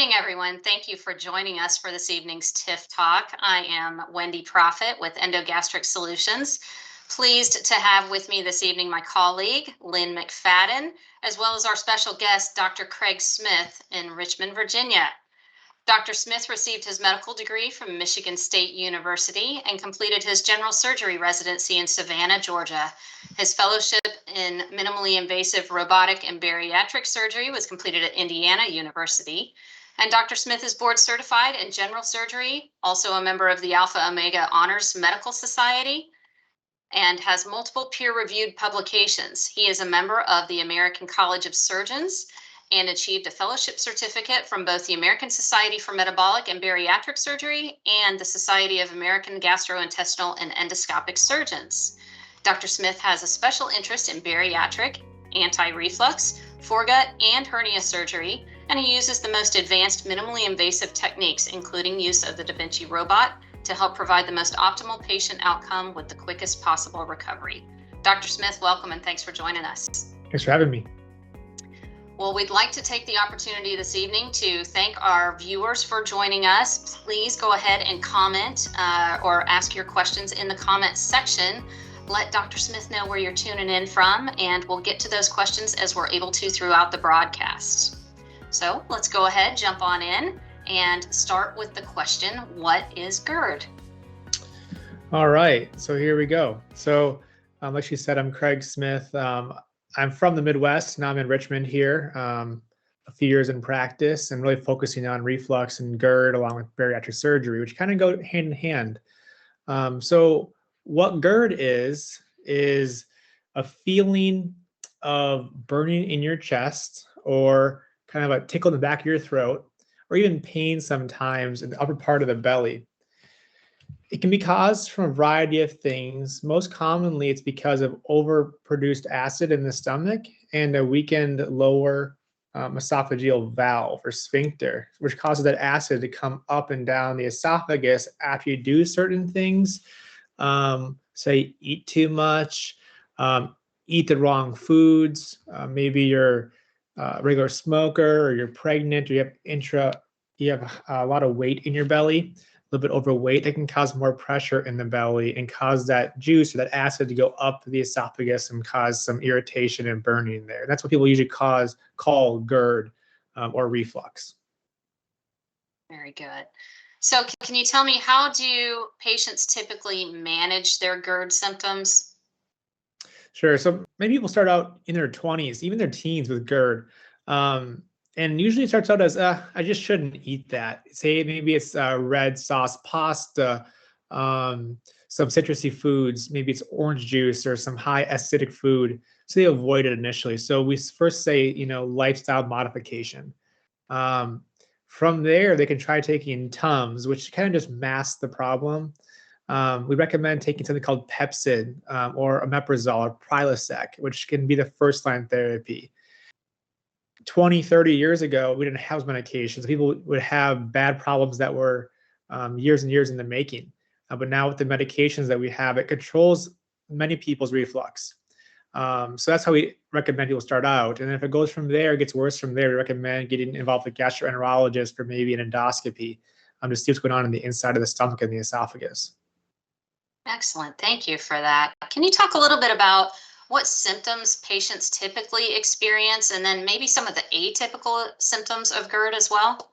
evening, everyone. Thank you for joining us for this evening's TIF Talk. I am Wendy Profit with Endogastric Solutions. Pleased to have with me this evening my colleague, Lynn McFadden, as well as our special guest, Dr. Craig Smith in Richmond, Virginia. Dr. Smith received his medical degree from Michigan State University and completed his general surgery residency in Savannah, Georgia. His fellowship in minimally invasive robotic and bariatric surgery was completed at Indiana University. And Dr. Smith is board certified in general surgery, also a member of the Alpha Omega Honors Medical Society, and has multiple peer-reviewed publications. He is a member of the American College of Surgeons and achieved a fellowship certificate from both the American Society for Metabolic and Bariatric Surgery and the Society of American Gastrointestinal and Endoscopic Surgeons. Dr. Smith has a special interest in bariatric, anti-reflux, foregut, and hernia surgery, and he uses the most advanced minimally invasive techniques, including use of the DaVinci robot, to help provide the most optimal patient outcome with the quickest possible recovery. Dr. Smith, welcome and thanks for joining us. Thanks for having me. Well, we'd like to take the opportunity this evening to thank our viewers for joining us. Please go ahead and comment or ask your questions in the comments section. Let Dr. Smith know where you're tuning in from, and we'll get to those questions as we're able to throughout the broadcast. So let's go ahead, jump on in, and start with the question, what is GERD? All right, so here we go. So like you said, I'm Craig Smith. I'm from the Midwest. Now I'm in Richmond here, a few years in practice and really focusing on reflux and GERD along with bariatric surgery, which kind of go hand in hand. So what GERD is a feeling of burning in your chest or kind of a tickle in the back of your throat, or even pain sometimes in the upper part of the belly. It can be caused from a variety of things. Most commonly, it's because of overproduced acid in the stomach and a weakened lower esophageal valve or sphincter, which causes that acid to come up and down the esophagus after you do certain things. Say eat too much, eat the wrong foods. Maybe you're a regular smoker or you're pregnant or you have a lot of weight in your belly. A little bit overweight, that can cause more pressure in the belly and cause that juice or that acid to go up the esophagus and cause some irritation and burning there. That's what people usually call GERD or reflux. Very good. So can you tell me, how do patients typically manage their GERD symptoms? Sure. So many people start out in their 20s, even their teens with GERD. And usually it starts out as, I just shouldn't eat that. Say maybe it's red sauce pasta, some citrusy foods, maybe it's orange juice or some high acidic food. So they avoid it initially. So we first say, lifestyle modification. From there, they can try taking Tums, which kind of just masks the problem. We recommend taking something called Pepcid or omeprazole or Prilosec, which can be the first line therapy. 20, 30 years ago, we didn't have medications. People would have bad problems that were years and years in the making. But now with the medications that we have, it controls many people's reflux. So that's how we recommend people start out. And if it goes from there, it gets worse from there, we recommend getting involved with a gastroenterologist for maybe an endoscopy to see what's going on the inside of the stomach and the esophagus. Excellent. Thank you for that. Can you talk a little bit about what symptoms patients typically experience, and then maybe some of the atypical symptoms of GERD as well?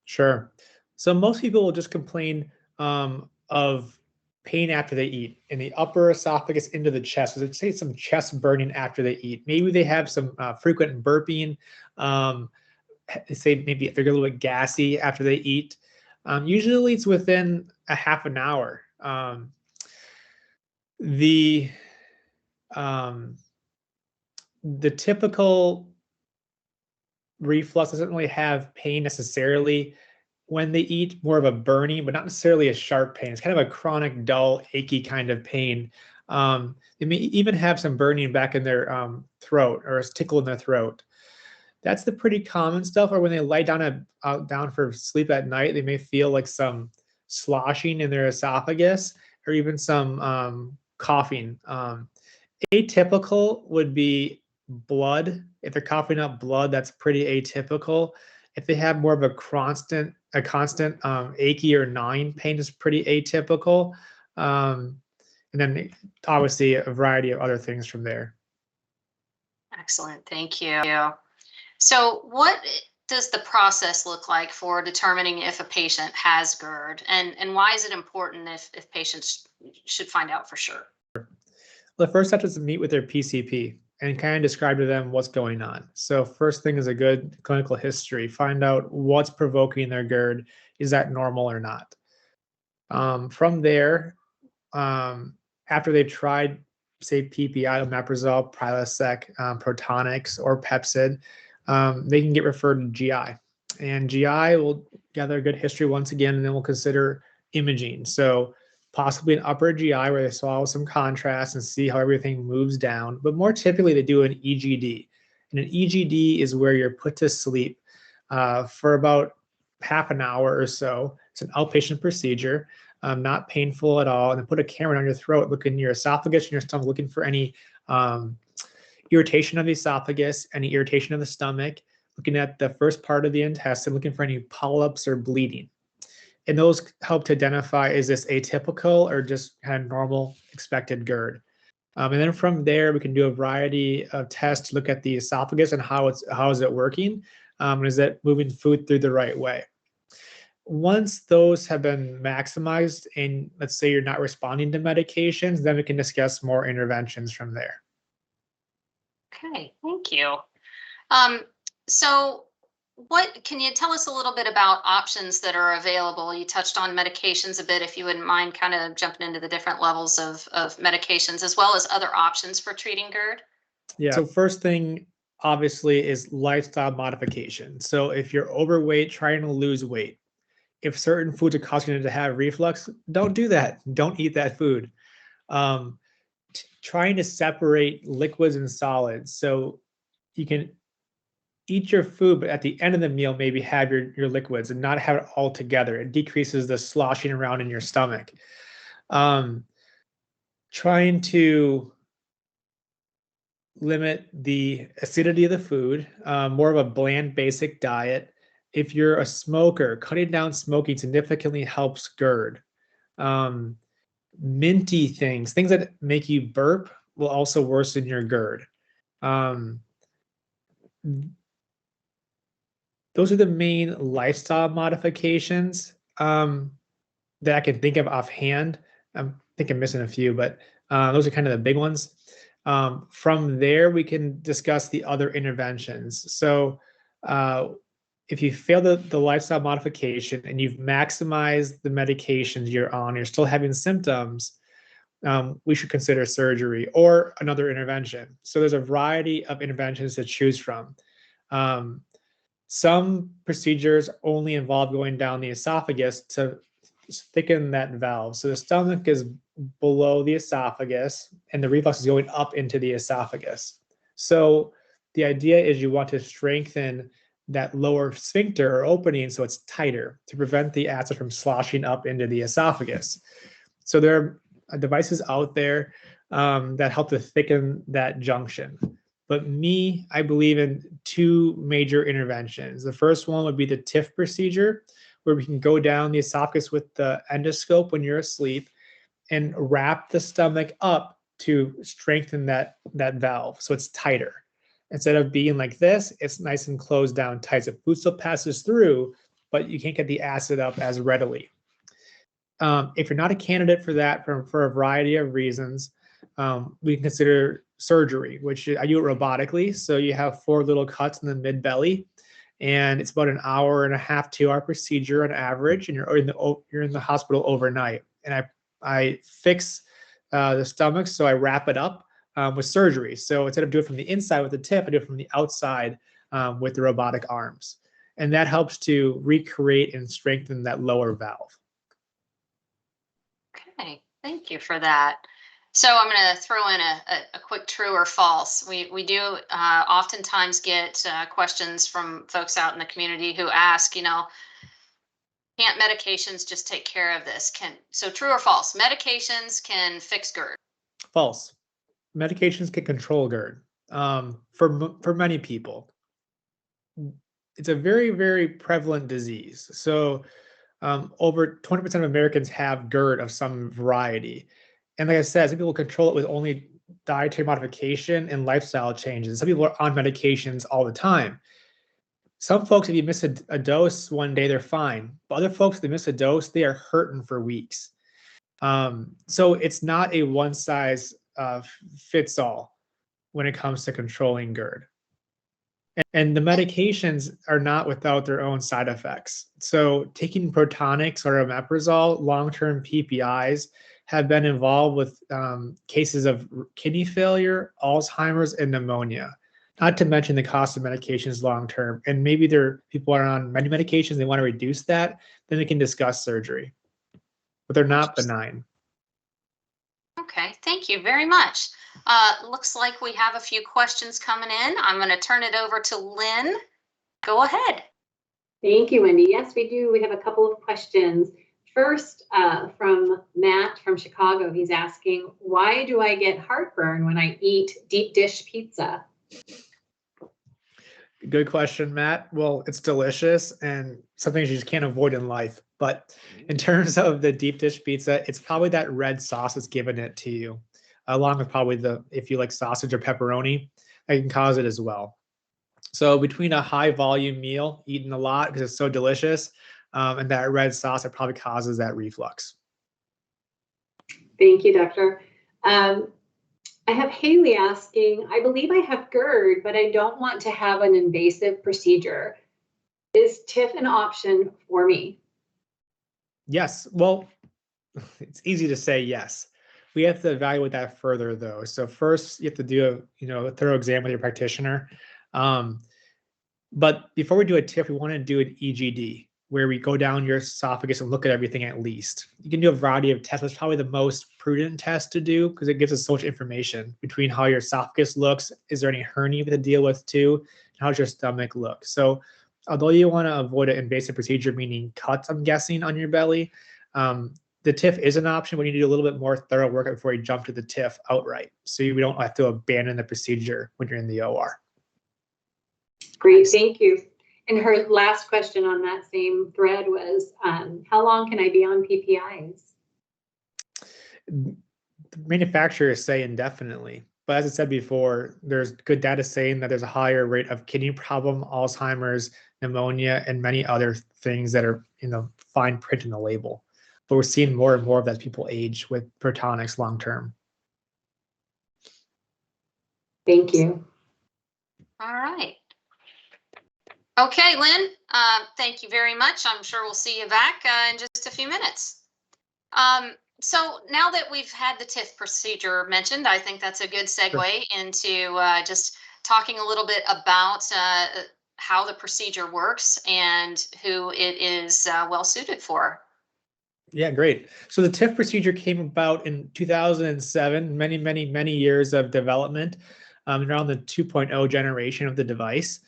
Sure. So most people will just complain of pain after they eat in the upper esophagus into the chest. So say some chest burning after they eat. Maybe they have some frequent burping. Say maybe they're a little bit gassy after they eat. Usually it's within a half an hour. The typical reflux doesn't really have pain necessarily when they eat, more of a burning, but not necessarily a sharp pain. It's kind of a chronic, dull, achy kind of pain. They may even have some burning back in their throat or a tickle in their throat. That's the pretty common stuff. Or when they lie down for sleep at night, they may feel like some sloshing in their esophagus or even some coughing. Atypical would be blood. If they're coughing up blood, that's pretty atypical. If they have more of a constant achy or gnawing pain is pretty atypical. And then obviously a variety of other things from there. Excellent. Thank you. So what does the process look like for determining if a patient has GERD, and why is it important if patients should find out for sure? The first step is to meet with their PCP and kind of describe to them what's going on. So first thing is a good clinical history. Find out what's provoking their GERD. Is that normal or not? From there, after they've tried, say, PPI, omeprazole, Prilosec, Protonix, or Pepcid, they can get referred to GI. And GI will gather a good history once again, and then we'll consider imaging. So possibly an upper GI where they swallow some contrast and see how everything moves down. But more typically, they do an EGD. And an EGD is where you're put to sleep for about half an hour or so. It's an outpatient procedure, not painful at all. And then put a camera on your throat, look in your esophagus and your stomach, looking for any irritation of the esophagus, any irritation of the stomach, looking at the first part of the intestine, looking for any polyps or bleeding. And those help to identify, is this atypical or just kind of normal expected GERD? And then from there, we can do a variety of tests to look at the esophagus and how is it working? Is it moving food through the right way? Once those have been maximized and let's say you're not responding to medications, then we can discuss more interventions from there. Okay, thank you. So what can you tell us a little bit about options that are available? You touched on medications a bit, if you wouldn't mind kind of jumping into the different levels of medications as well as other options for treating GERD. Yeah. So first thing, obviously, is lifestyle modification. So if you're overweight, trying to lose weight. If certain foods are causing you to have reflux, don't do that. Don't eat that food. Trying to separate liquids and solids. So you can eat your food, but at the end of the meal, maybe have your liquids and not have it all together. It decreases the sloshing around in your stomach. Trying to limit the acidity of the food, more of a bland, basic diet. If you're a smoker, cutting down smoking significantly helps GERD. Minty things that make you burp will also worsen your GERD. Those are the main lifestyle modifications that I can think of offhand. I think I'm missing a few, but those are kind of the big ones. From there, we can discuss the other interventions. So if you fail the lifestyle modification and you've maximized the medications you're on, you're still having symptoms, we should consider surgery or another intervention. So there's a variety of interventions to choose from. Some procedures only involve going down the esophagus to thicken that valve. So the stomach is below the esophagus and the reflux is going up into the esophagus. So the idea is you want to strengthen that lower sphincter or opening so it's tighter to prevent the acid from sloshing up into the esophagus. So there are devices out there that help to thicken that junction. But I believe in two major interventions. The first one would be the TIF procedure, where we can go down the esophagus with the endoscope when you're asleep and wrap the stomach up to strengthen that valve so it's tighter. Instead of being like this, it's nice and closed down tight. So food still passes through, but you can't get the acid up as readily. If you're not a candidate for that for a variety of reasons, we can consider surgery, which I do it robotically. So you have 4 little cuts in the mid belly, and it's about an hour and a half, 2-hour procedure on average, and you're in the hospital overnight. And I fix the stomach, so I wrap it up with surgery. So instead of doing it from the inside with the tip, I do it from the outside with the robotic arms, and that helps to recreate and strengthen that lower valve. Okay, thank you for that. So I'm going to throw in a quick true or false. We do oftentimes get questions from folks out in the community who ask, can't medications just take care of this? So true or false? Medications can fix GERD. False. Medications can control GERD for many people. it's a very, very prevalent disease. So over 20% of Americans have GERD of some variety. And like I said, some people control it with only dietary modification and lifestyle changes. Some people are on medications all the time. Some folks, if you miss a dose one day, they're fine. But other folks, if they miss a dose, they are hurting for weeks. So it's not a one size fits all when it comes to controlling GERD. And the medications are not without their own side effects. So taking Protonics or omeprazole, long-term PPIs, have been involved with cases of kidney failure, Alzheimer's, and pneumonia. Not to mention the cost of medications long-term. And maybe people are on many medications, they want to reduce that, then we can discuss surgery. But they're not benign. Okay, thank you very much. Looks like we have a few questions coming in. I'm going to turn it over to Lynn. Go ahead. Thank you, Wendy. Yes, we do. We have a couple of questions. First, from Matt from Chicago. He's asking, why do I get heartburn when I eat deep dish pizza? Good question, Matt. Well, it's delicious and something you just can't avoid in life. But in terms of the deep dish pizza, it's probably that red sauce that's giving it to you, along with probably if you like sausage or pepperoni, that can cause it as well. So between a high volume meal, eaten a lot because it's so delicious, and that red sauce, it probably causes that reflux. Thank you, doctor. I have Haley asking, I believe I have GERD, but I don't want to have an invasive procedure. Is TIF an option for me? Yes. Well, it's easy to say yes. We have to evaluate that further, though. So first, you have to do a thorough exam with your practitioner. But before we do a TIF, we want to do an EGD, where we go down your esophagus and look at everything at least. You can do a variety of tests. It's probably the most prudent test to do because it gives us so much information between how your esophagus looks, is there any hernia to deal with too, and how does your stomach look. So although you want to avoid an invasive procedure, meaning cuts, I'm guessing, on your belly, the TIF is an option, but you need to do a little bit more thorough work before you jump to the TIF outright. So we don't have to abandon the procedure when you're in the OR. Great, thank you. And her last question on that same thread was, how long can I be on PPIs? The manufacturers say indefinitely, but as I said before, there's good data saying that there's a higher rate of kidney problem, Alzheimer's, pneumonia, and many other things that are in the fine print in the label. But we're seeing more and more of that as people age with Protonics long term. Thank you. All right. Okay, Lynn, thank you very much. I'm sure we'll see you back in just a few minutes. So now that we've had the TIF procedure mentioned, I think that's a good segue into just talking a little bit about how the procedure works and who it is well suited for. Yeah, great. So the TIF procedure came about in 2007, many years of development around the 2.0 generation of the device.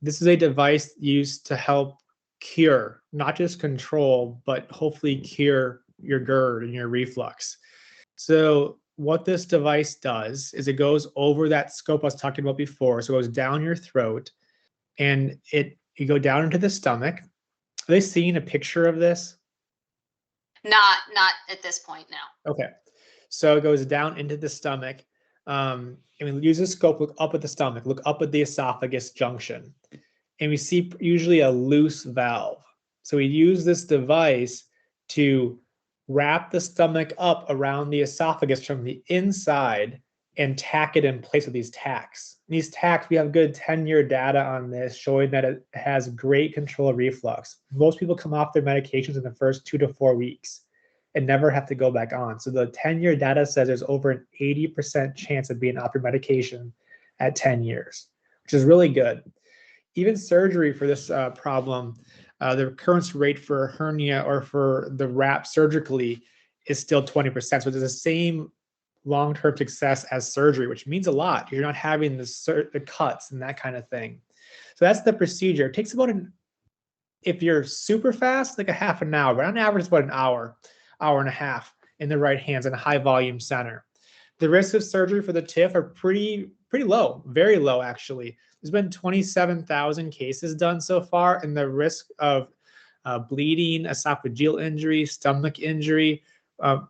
This is a device used to help cure, not just control, but hopefully cure your GERD and your reflux. So what this device does is it goes over that scope I was talking about before. So it goes down your throat and you go down into the stomach. Are they seeing a picture of this? Not at this point, no. Okay. So it goes down into the stomach. And we use the scope, look up at the stomach, look up at the esophagus junction. And we see usually a loose valve. So we use this device to wrap the stomach up around the esophagus from the inside and tack it in place with these tacks. These tacks, we have good 10-year data on this showing that it has great control of reflux. Most people come off their medications in the first 2 to 4 weeks and never have to go back on. So the 10-year data says there's over an 80% chance of being off your medication at 10 years, which is really good. Even surgery for this problem, the recurrence rate for hernia or for the wrap surgically is still 20%. So it's the same long-term success as surgery, which means a lot. You're not having the cuts and that kind of thing. So that's the procedure. It takes about if you're super fast, like a half an hour, but on average, it's about an hour and a half in the right hands in a high volume center. The risks of surgery for the TIF are pretty low, very low actually. there's been 27,000 cases done so far, and the risk of bleeding, esophageal injury, stomach injury,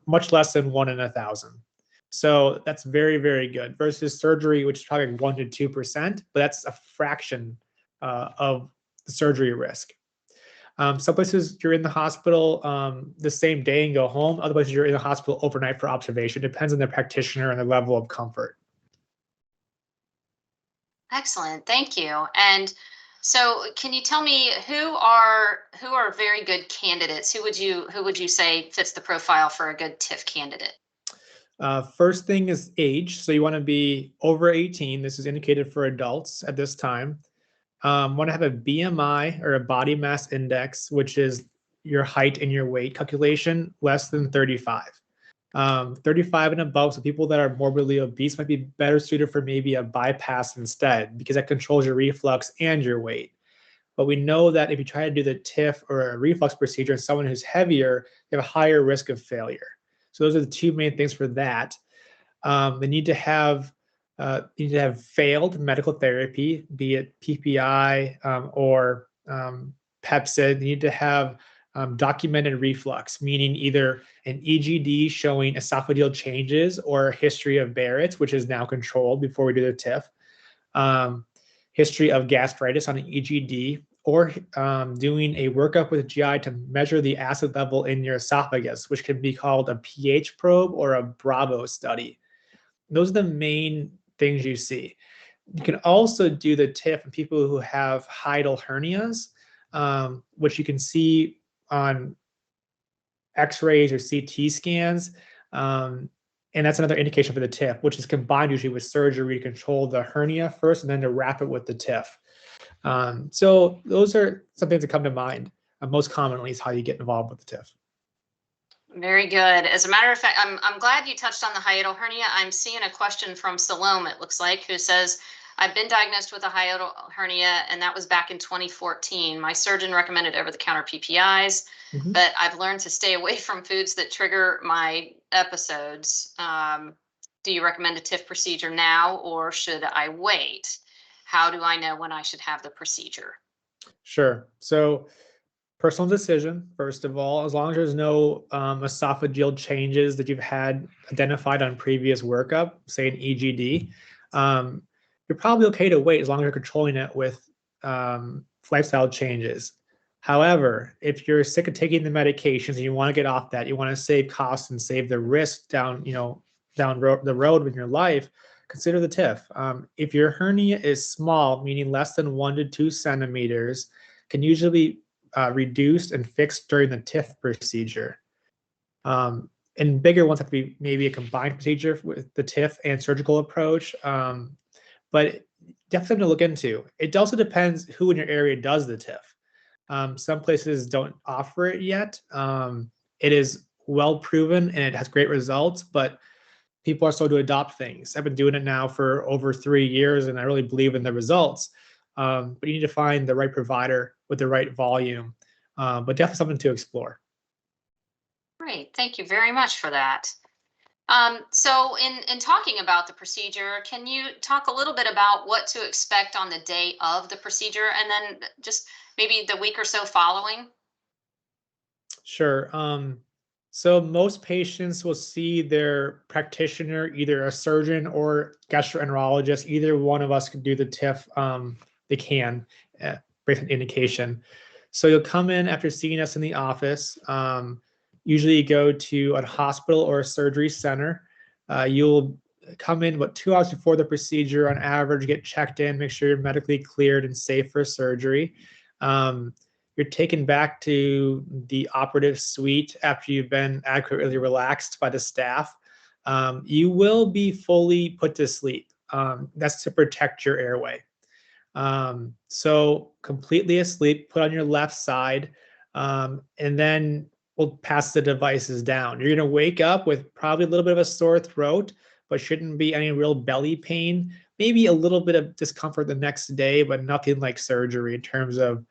much less than 1 in 1,000. So that's very, very good versus surgery, which is probably 1 to 2%, but that's a fraction of the surgery risk. Some places you're in the hospital the same day and go home. Other places you're in the hospital overnight for observation. Depends on the practitioner and the level of comfort. Excellent, thank you. And so, can you tell me who are very good candidates? Who would you say fits the profile for a good TIF candidate? First thing is age. So you want to be over 18. This is indicated for adults at this time. Want to have a BMI or a body mass index, which is your height and your weight calculation, less than 35. 35 and above, so people that are morbidly obese might be better suited for maybe a bypass instead, because that controls your reflux and your weight. But we know that if you try to do the TIF or a reflux procedure in someone who's heavier, they have a higher risk of failure. So those are the two main things for that. They need to have failed medical therapy, be it PPI or Pepsid. They need to have documented reflux, meaning either an EGD showing esophageal changes or a history of Barrett's, which is now controlled before we do the TIF. History of gastritis on an EGD, or doing a workup with GI to measure the acid level in your esophagus, which can be called a pH probe or a Bravo study. Those are the main things you see. You can also do the TIF in people who have hiatal hernias, which you can see on X-rays or CT scans. And that's another indication for the TIF, which is combined usually with surgery to control the hernia first and then to wrap it with the TIF. So those are some things that come to mind. Most commonly is how you get involved with the TIF. Very good. As a matter of fact, I'm glad you touched on the hiatal hernia. I'm seeing a question from Salome, it looks like, who says, I've been diagnosed with a hiatal hernia, and that was back in 2014. My surgeon recommended over-the-counter PPIs, but I've learned to stay away from foods that trigger my episodes. Do you recommend a TIF procedure now, or should I wait? How do I know when I should have the procedure? Sure. So personal decision, first of all, as long as there's no esophageal changes that you've had identified on previous workup, say an EGD, you're probably okay to wait as long as you're controlling it with lifestyle changes. However, if you're sick of taking the medications and you want to get off that, you want to save costs and save the risk down the road in your life, consider the TIF. If your hernia is small, meaning less than 1 to 2 centimeters, can usually be reduced and fixed during the TIF procedure. And bigger ones have to be maybe a combined procedure with the TIF and surgical approach. But definitely something to look into. It also depends who in your area does the TIF. Some places don't offer it yet. It is well proven and it has great results, but people are slow to adopt things. I've been doing it now for over 3 years and I really believe in the results. But you need to find the right provider with the right volume, but definitely something to explore. Great, thank you very much for that. So in talking about the procedure, can you talk a little bit about what to expect on the day of the procedure and then just maybe the week or so following? Sure. So most patients will see their practitioner, either a surgeon or gastroenterologist. Either one of us can do the TIF. They can, based on indication. So you'll come in after seeing us in the office. Usually you go to a hospital or a surgery center. You'll come in about 2 hours before the procedure on average, get checked in, make sure you're medically cleared and safe for surgery. You're taken back to the operative suite after you've been adequately relaxed by the staff. You will be fully put to sleep. That's to protect your airway. So completely asleep, put on your left side, and then we'll pass the devices down. You're going to wake up with probably a little bit of a sore throat, but shouldn't be any real belly pain. Maybe a little bit of discomfort the next day, but nothing like surgery in terms of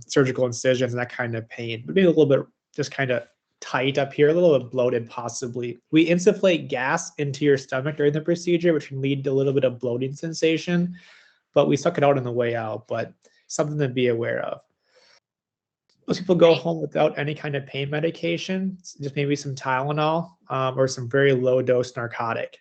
surgical incisions and that kind of pain. But maybe a little bit just kind of tight up here, a little bit bloated possibly. We insufflate gas into your stomach during the procedure, which can lead to a little bit of bloating sensation. but we suck it out on the way out, but something to be aware of. Most people go home without any kind of pain medication, just maybe some Tylenol or some very low dose narcotic.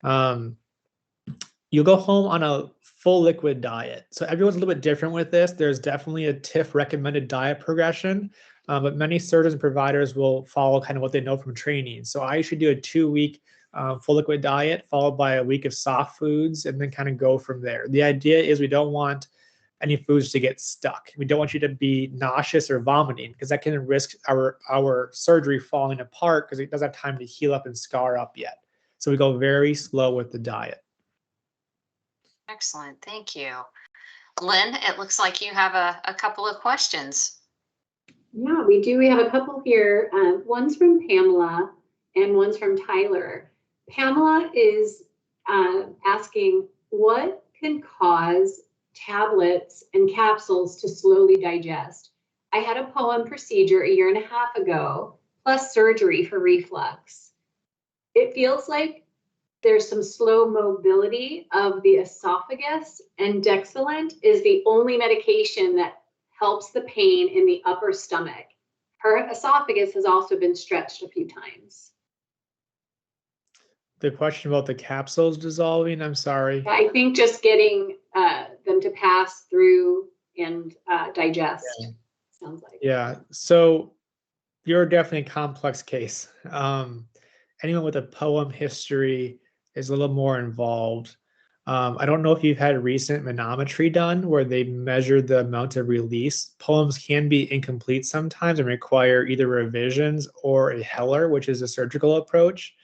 You'll go home on a full liquid diet. So everyone's a little bit different with this. There's definitely a TIF recommended diet progression, but many surgeons and providers will follow kind of what they know from training. So I usually do a 2-week full liquid diet followed by a week of soft foods and then kind of go from there. The idea is we don't want any foods to get stuck. We don't want you to be nauseous or vomiting because that can risk our surgery falling apart because it doesn't have time to heal up and scar up yet. So we go very slow with the diet. Excellent. Thank you. Lynn, it looks like you have a couple of questions. Yeah, we do. We have a couple here. One's from Pamela and one's from Tyler. Pamela is asking, what can cause tablets and capsules to slowly digest? I had a POEM procedure 1.5 years ago, plus surgery for reflux. It feels like there's some slow mobility of the esophagus, and Dexilent is the only medication that helps the pain in the upper stomach. Her esophagus has also been stretched a few times. The question about the capsules dissolving, I'm sorry. I think just getting them to pass through and digest, sounds like. Yeah, so you're definitely a complex case. Anyone with a POEM history is a little more involved. I don't know if you've had recent manometry done where they measure the amount of release. POEMs can be incomplete sometimes and require either revisions or a Heller, which is a surgical approach.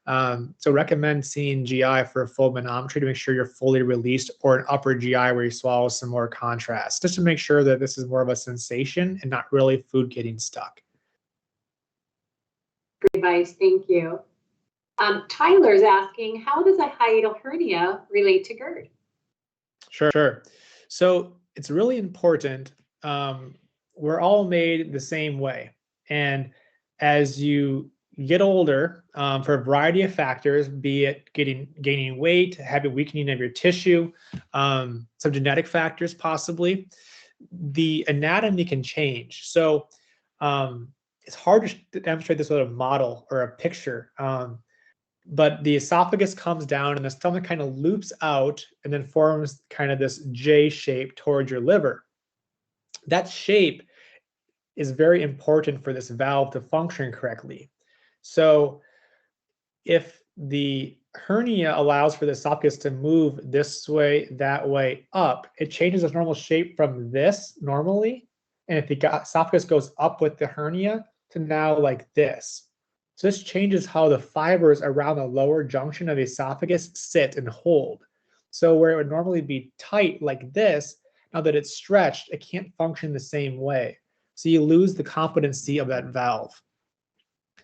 So recommend seeing GI for a full manometry to make sure you're fully released, or an upper GI where you swallow some more contrast, just to make sure that this is more of a sensation and not really food getting stuck. Great advice, thank you. Tyler's asking, how does a hiatal hernia relate to GERD? Sure. So it's really important. We're all made the same way. And as you get older, for a variety of factors, be it gaining weight, having weakening of your tissue, some genetic factors possibly, the anatomy can change. So it's hard to demonstrate this with a model or a picture. But the esophagus comes down and the stomach kind of loops out and then forms kind of this J shape towards your liver. That shape is very important for this valve to function correctly. So if the hernia allows for the esophagus to move this way, that way, up, it changes its normal shape from this normally. And if the esophagus goes up with the hernia to now like this. So this changes how the fibers around the lower junction of the esophagus sit and hold. So where it would normally be tight like this, now that it's stretched, it can't function the same way. So you lose the competency of that valve.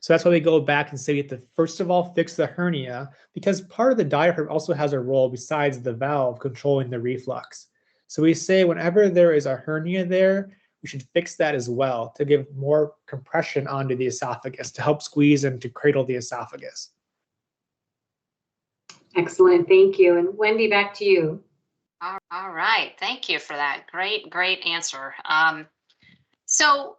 So that's why we go back and say we have to first of all fix the hernia, because part of the diaphragm also has a role besides the valve controlling the reflux. So we say whenever there is a hernia there, we should fix that as well to give more compression onto the esophagus to help squeeze and to cradle the esophagus. Excellent, thank you. And Wendy, back to you. All right, thank you for that. Great answer. So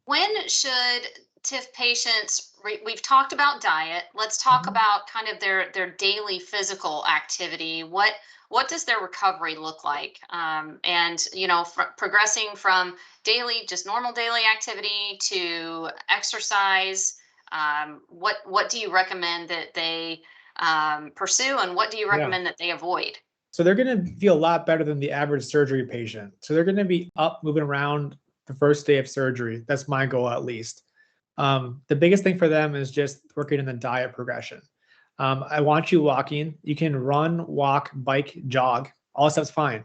when should TIF patients, we've talked about diet, let's talk about kind of their daily physical activity. What does their recovery look like? And, you know, progressing from just normal daily activity to exercise, what do you recommend that they pursue, and what do you recommend that they avoid? So they're going to feel a lot better than the average surgery patient. So they're going to be up, moving around the first day of surgery. That's my goal, at least. The biggest thing for them is just working in the diet progression. I want you walking. You can run, walk, bike, jog. All that stuff's fine.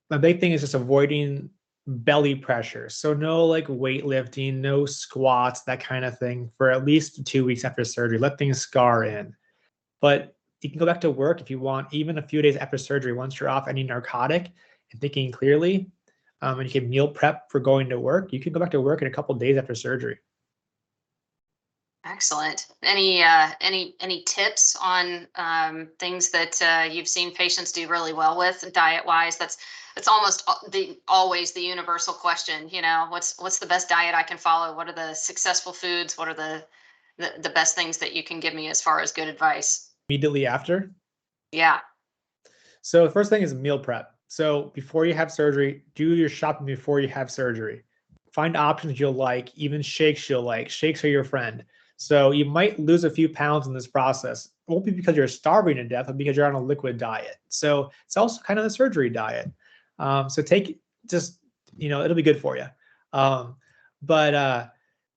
My big thing is just avoiding belly pressure. So no like weightlifting, no squats, that kind of thing for at least 2 weeks after surgery. Let things scar in. But you can go back to work if you want, even a few days after surgery, once you're off any narcotic and thinking clearly, and you can meal prep for going to work, you can go back to work in a couple of days after surgery. Excellent. Any tips on things that you've seen patients do really well with diet wise? That's almost always the universal question. What's the best diet I can follow? What are the successful foods? What are the best things that you can give me as far as good advice? Immediately after. Yeah. So the first thing is meal prep. So before you have surgery, do your shopping before you have surgery. Find options you'll like, even shakes you'll like. Shakes are your friend. So you might lose a few pounds in this process. It won't be because you're starving to death, but because you're on a liquid diet. So it's also kind of the surgery diet. So it'll be good for you. But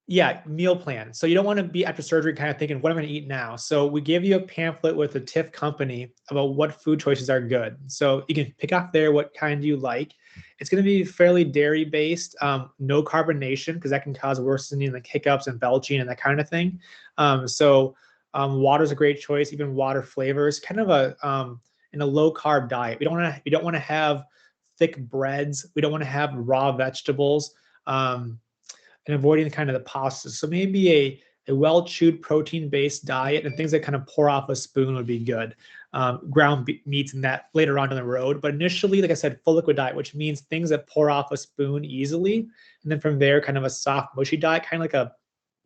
yeah, meal plan. So you don't want to be after surgery kind of thinking, what am I going to eat now? So we give you a pamphlet with a TIF company about what food choices are good. So you can pick off there what kind you like. It's going to be fairly dairy based, no carbonation, because that can cause worsening like hiccups and belching and that kind of thing. Water is a great choice, even water flavors, kind of in a low carb diet. We don't want to have thick breads. We don't want to have raw vegetables. And avoiding kind of the pastas. So maybe a well-chewed protein-based diet and things that kind of pour off a spoon would be good. Ground meats and that later on down the road. But initially, like I said, full liquid diet, which means things that pour off a spoon easily. And then from there, kind of a soft, mushy diet, kind of like a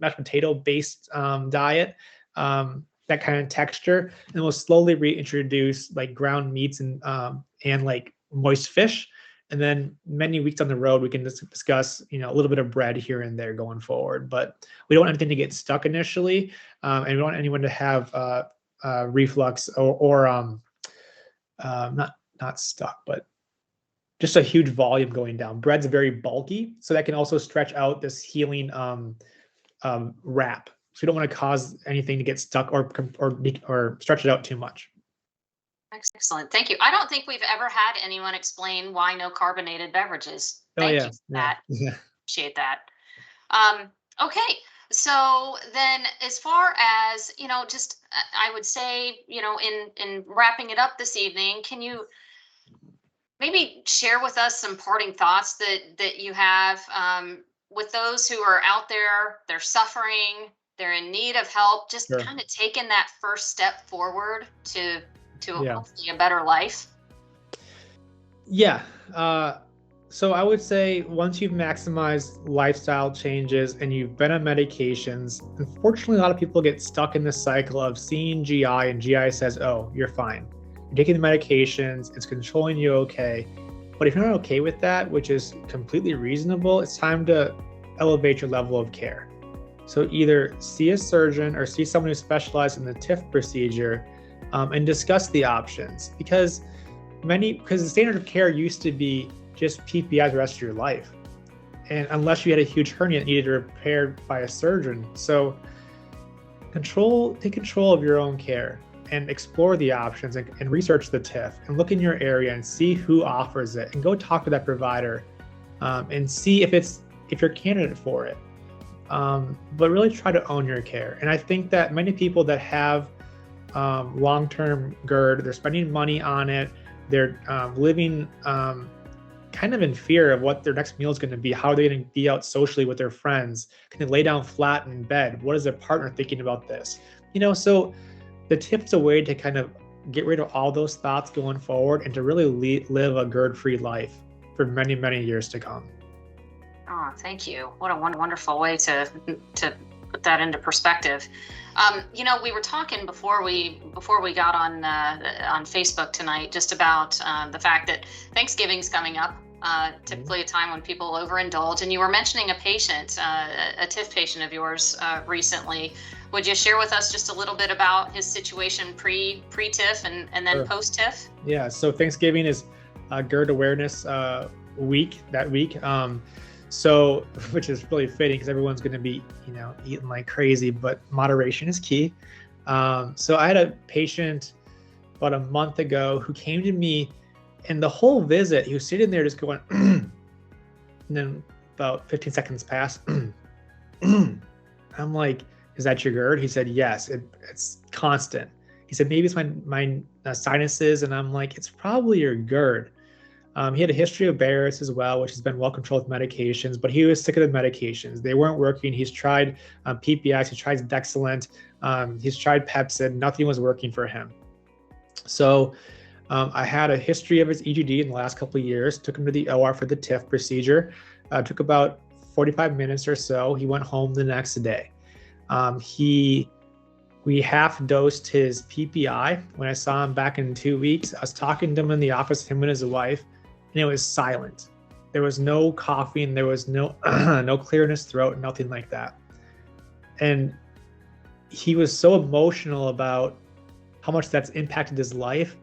mashed potato-based diet, that kind of texture. And we'll slowly reintroduce like ground meats and like moist fish. And then many weeks on the road, we can discuss, a little bit of bread here and there going forward. But we don't want anything to get stuck initially, and we don't want anyone to have reflux or not stuck, but just a huge volume going down. Bread's very bulky, so that can also stretch out this healing wrap. So we don't want to cause anything to get stuck or stretch it out too much. Excellent. Thank you. I don't think we've ever had anyone explain why no carbonated beverages. Thank you for that. Yeah. Appreciate that. Okay. So then as far as, I would say, in wrapping it up this evening, can you maybe share with us some parting thoughts that you have with those who are out there, they're suffering, they're in need of help, just Sure. kind of taking that first step forward to Yeah. hopefully a better life? Yeah. So I would say once you've maximized lifestyle changes and you've been on medications, unfortunately, a lot of people get stuck in this cycle of seeing GI and GI says, oh, you're fine. You're taking the medications, it's controlling you okay. But if you're not okay with that, which is completely reasonable, it's time to elevate your level of care. So either see a surgeon or see someone who specializes in the TIF procedure and discuss the options, because the standard of care used to be just PPI the rest of your life, and unless you had a huge hernia that needed repaired by a surgeon. So take control of your own care and explore the options and research the TIF and look in your area and see who offers it and go talk to that provider and see if you're a candidate for it. But really try to own your care. And I think that many people that have long-term GERD, they're spending money on it, they're living kind of in fear of what their next meal is going to be. How are they going to be out socially with their friends? Can they lay down flat in bed? What is their partner thinking about this? So the TIF's a way to kind of get rid of all those thoughts going forward and to really live a GERD-free life for many, many years to come. Oh, thank you. What a wonderful way to put that into perspective. We were talking before we got on Facebook tonight just about the fact that Thanksgiving's coming up, typically a time when people overindulge. And you were mentioning a patient, a TIF patient of yours recently. Would you share with us just a little bit about his situation pre-TIF and then Sure. post-TIF? Yeah, so Thanksgiving is GERD awareness week. So, which is really fitting because everyone's going to be, eating like crazy, but moderation is key. So I had a patient about a month ago who came to me, and the whole visit, he was sitting there just going, and then about 15 seconds passed. I'm like, is that your GERD? He said, yes, it's constant. He said, maybe it's my sinuses. And I'm like, it's probably your GERD. He had a history of Barrett's as well, which has been well controlled with medications, but he was sick of the medications. They weren't working. He's tried PPIs, he's tried Dexilent, he's tried Pepcid, nothing was working for him. So I had a history of his EGD in the last couple of years, took him to the OR for the TIF procedure, took about 45 minutes or so. He went home the next day. We half dosed his PPI. When I saw him back in 2 weeks, I was talking to him in the office, him and his wife, and it was silent. There was no coughing, there was no no clear in his throat, nothing like that. And he was so emotional about how much that's impacted his life.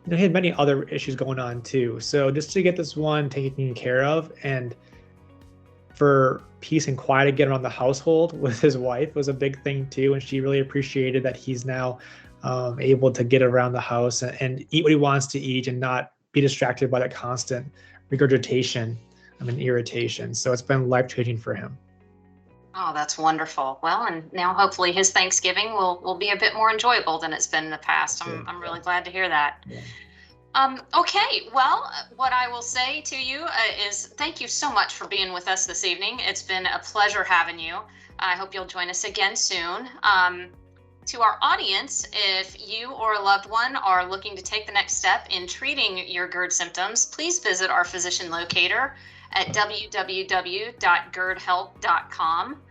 You know, he had many other issues going on too. So just to get this one taken care of, and for peace and quiet to get around the household with his wife was a big thing too. And she really appreciated that he's now able to get around the house and eat what he wants to eat and not be distracted by that constant regurgitation and irritation. So it's been life-changing for him. Oh, that's wonderful. Well, and now hopefully his Thanksgiving will be a bit more enjoyable than it's been in the past. I'm really glad to hear that. Yeah. Okay, well, what I will say to you is thank you so much for being with us this evening. It's been a pleasure having you. I hope you'll join us again soon. To our audience, if you or a loved one are looking to take the next step in treating your GERD symptoms, please visit our physician locator at www.gerdhelp.com.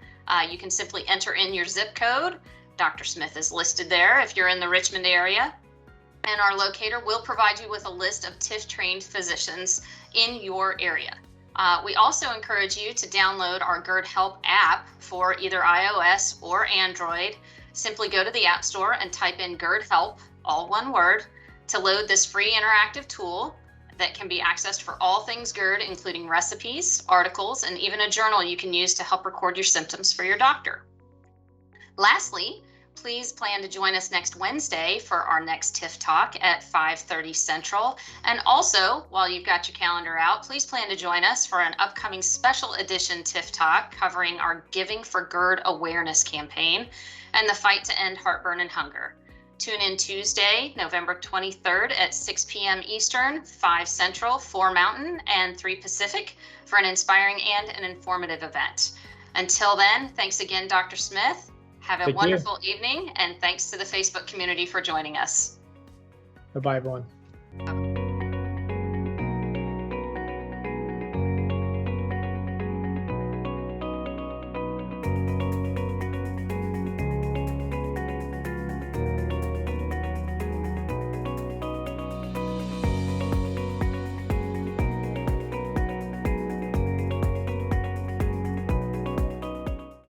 You can simply enter in your zip code. Dr. Smith is listed there if you're in the Richmond area. And our locator will provide you with a list of TIF-trained physicians in your area. We also encourage you to download our GERD Help app for either iOS or Android. Simply go to the App Store and type in GERD Help, all one word, to load this free interactive tool that can be accessed for all things GERD, including recipes, articles, and even a journal you can use to help record your symptoms for your doctor. Lastly, please plan to join us next Wednesday for our next TIF Talk at 5:30 Central. And also, while you've got your calendar out, please plan to join us for an upcoming special edition TIF Talk covering our Giving for GERD awareness campaign and the fight to end heartburn and hunger. Tune in Tuesday, November 23rd at 6 p.m. Eastern, 5 Central, 4 Mountain, and 3 Pacific for an inspiring and an informative event. Until then, thanks again, Dr. Smith. Have a wonderful evening, and thanks to the Facebook community for joining us. Bye-bye, everyone.